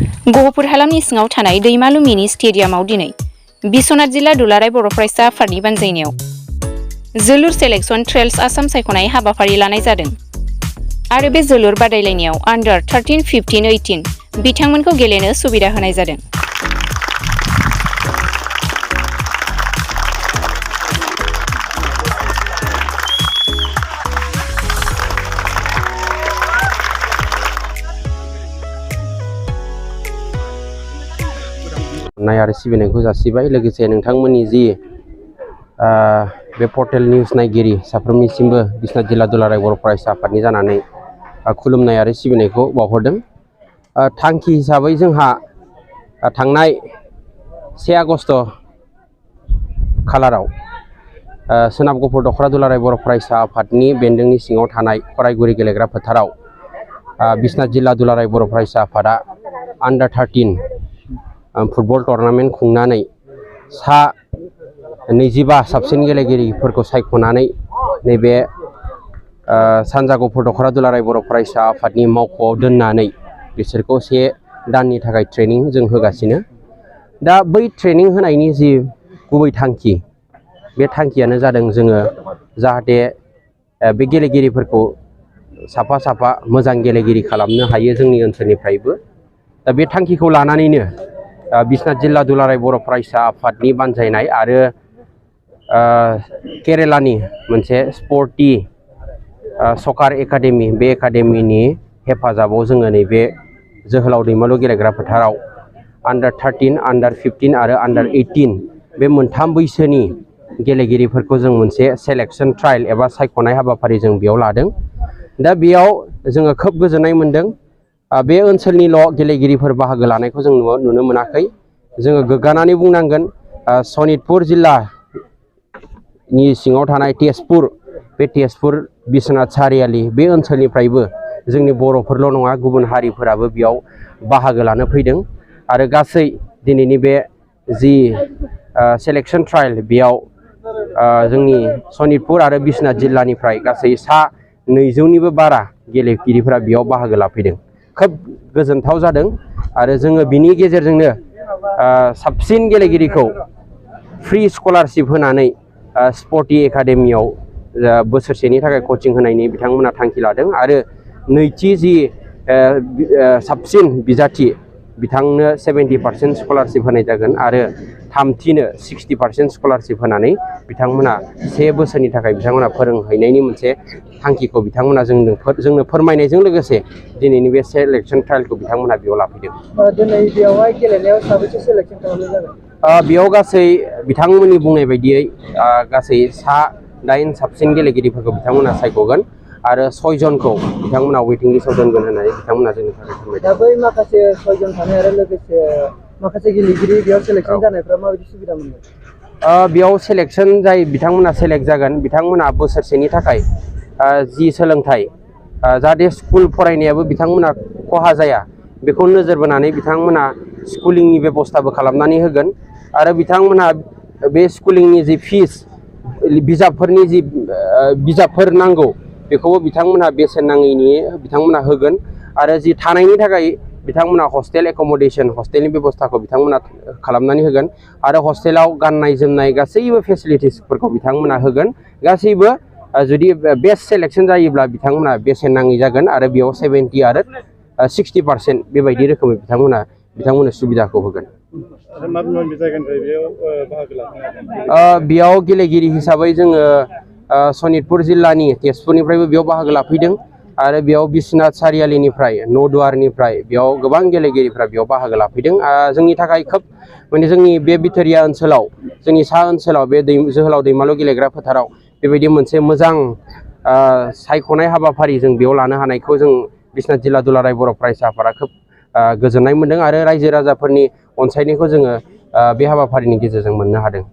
गहपुर हालामनि सिङाव थानाय दैमालु मिनि स्टेडियामाव दिनै बिश्वनाथ जिल्ला दुलाराय बर' फरायसा आफादनि बानजायनायाव जोलुर सेलेक्शन ट्रेल्स आसाम सायख'नाय हाबाफारि लानाय जादों आरो बे जोलुर बादायलायनायाव आन्डार 13, 15, 18 बिथांमोनखौ गेलेनो सुबिदा होनाय जादों। आरो सिबिनायखौ जासिबाय लोगोसे नोंथांमोननि जि बे पर्टेल निउस नायगिरि साफ्रोमनिसिमबो बिश्वनाथ जिल्ला दुलाराय बर' फरायसा आफादनि जानानै खुलुमनाय आरो सिबिनायखौ बावहरदों। थांखि हिसाबै जोंहा थांनाय 1 आगस्ट खालाराव सोनाब गहपुर दख'रा दुलाराय बर' फरायसा आफादनि बेन्दोंनि सिङाव थानाय फरायगुरि गेलेग्रा फोथाराव बिश्वनाथ जिल्ला दुलाराय बर' फरायसा आफादा आन्डार 13 फुटबल टुर्नामेन्ट खुंनानै 25 साबसिन गेलेगिरिफोरखौ सायख'नानै नैबे सानजा गहपुर दख'रा दुलाराय बर' फरायसा आफादनि मावख'आव दोननानै बिसोरखौ 1 दाननि थाखाय ट्रेनिं जों होगासिनो। दा बै ट्रेनिं होनायनि जि गुबै थांखि बे थांखियानो जादों जोङो जाहाथे बे गेलेगिरिफोरखौ साफा साफा मोजां गेलेगिरि खालामनो हायो जोंनि ओनसोलनिफ्रायबो। दा बे थांखिखौ लानानैनो बिश्वनाथ जिल्ला दुलाराय बर' फरायसा आफादनि बानजायनाय आरो केरेलानि मोनसे स्पर्टी सकार एकाडेमि बे एकाडेमिनि हेफाजाबाव जोङो नैबे जोहोलाव दैमालु गेलेग्रा फोथाराव आन्डार 13, आन्डार 15 आरो आन्डार 18 बे मोनथाम बैसोनि गेलेगिरिफोरखौ जों मोनसे सेलेक्शन ट्रायल एबा सायख'नाय हाबाफारि जों बेयाव लादों। दा बेयाव जोङो खोब गोजोननाय मोनदों। बे ओनसोलनिल' गेलेगिरिफोर बाहागो लानायखौ जों नुनो मोनाखै। जोङो गोग्गानानै बुंनांगोन सनितपुर जिल्लानि सिङाव थानाय तेजपुर बे तेजपुर बिश्वनाथ सारियालि बे ओनसोलनिफ्रायबो जोंनि बर'फोरल' नङा गुबुन हारिफोराबो बेयाव बाहागो लानो फैदों आरो गासै दिनैनि बे जि सेलेक्शन ट्रायल बेयाव जोंनि सनितपुर आरो बिश्वनाथ जिल्लानिफ्राय गासै 200निबो बारा गेलेगिरिफोरा बेयाव बाहागो लाफैदों। खोब गोजोनथाव जादों आरो जोङो बिनि गेजेरजोंनो साबसिन गेलेगिरिखौ फ्रि स्कलारशिप होनानै स्पर्टी एकाडेमियाव बोसोरसेनि थाखाय कचिं होनायनि बिथांमोना थांखि लादों आरो नैथि जि साबसिन बिजाथि बिथांनो 70% स्कलारशिप होनाय जागोन आरो थामथिनो 60% स्कलारशिप होनानै बिथांमोना 1 बोसोरनि थाखाय बिथांमोना फोरोंहैनायनि मोनसे थांखिखौ बिथांमोना जोंनो फोरमायनायजों लोगोसे दिनैनि बे सेलेक्शन ट्रायलखौ बिथांमोना बेयाव लाफैदों। दिनै बेयावहाय गेलेनायाव साबैसे सेलेक्शन खालामनाय जागोन? बेयाव गासै बिथांमोननि बुंनाय बायदियै गासै 8 साबसिन गेलेगिरिफोरखौ बिथांमोना सायख'गोन आरो 6 जनखौ बिथांमोना वेटिं लिस्टआव दोनगोन होननानै बिथांमोना जोंनि थाखाय फोरमायदों। दा बै माखासे 6 जन थानाय आरो लोगोसे माखासे गेलेगिरि बेयाव सेलेक्शन जानायफ्रा माबायदि सुबिदा मोनगोन? बेयाव सेलेक्शन जाय बिथांमोना सेलेक्ट जागोन बिथांमोना बोसोरसेनि थाखाय जि सोलोंथाइ जाहाथे स्कुल फरायनायाबो बिथांमोना खहा जाया बेखौ नोजोर बोनानै बिथांमोना स्कुलिंनि बेबस्थाबो खालामनानै होगोन आरो बिथांमोना बे स्कुलिंनि जि फिस बिजाबफोरनि जि बिजाबफोर नांगौ बेखौबो बिथांमोना बेसेन नाङैनि बिथांमोना होगोन आरो जि थानायनि थाखाय बिथांमोना हस्टेल एकोमोडेशन हस्टेलनि बेबस्थाखौ बिथांमोना खालामनानै होगोन आरो हस्टेलाव गाननाय जोमनाय गासैबो फेसिलिटिसफोरखौ बिथांमोना होगोन। गासैबो जुदि बेस्ट सेलेक्शन जायोब्ला बिथांमोना बेसेन नाङै जागोन आरो बेयाव 70 आरो 60% बेबायदि रोखोमै बिथांमोननो सुबिदाखौ होगोन। बेयाव गेलेगिरि हिसाबै जोङो सनितपुर जिल्लानि तेजपुरनिफ्रायबो बेयाव बाहागो लाफैदों आरो बेयाव बिश्वनाथ सारियालिनिफ्राय न'दुवारनिफ्राय बेयाव गोबां गेलेगिरिफ्रा बेयाव बाहागो लाफैदों। जोंनि थाखाय खोब माने जोंनि बे बिथोरिया ओनसोलाव जोंनि सा ओनसोलाव बे जोहोलाव दैमालु गेलेग्रा फोथाराव बेबायदि मोनसे मोजां सायख'नाय हाबाफारि जों बेयाव लानो हानायखौ जों बिश्वनाथ जिल्ला दुलाराय बर' फरायसा आफादा खोब गोजोननाय मोनदों आरो रायजो राजाफोरनि अनसायनायखौ जोङो बे हाबाफारिनि गेजेरजों मोननो हादों।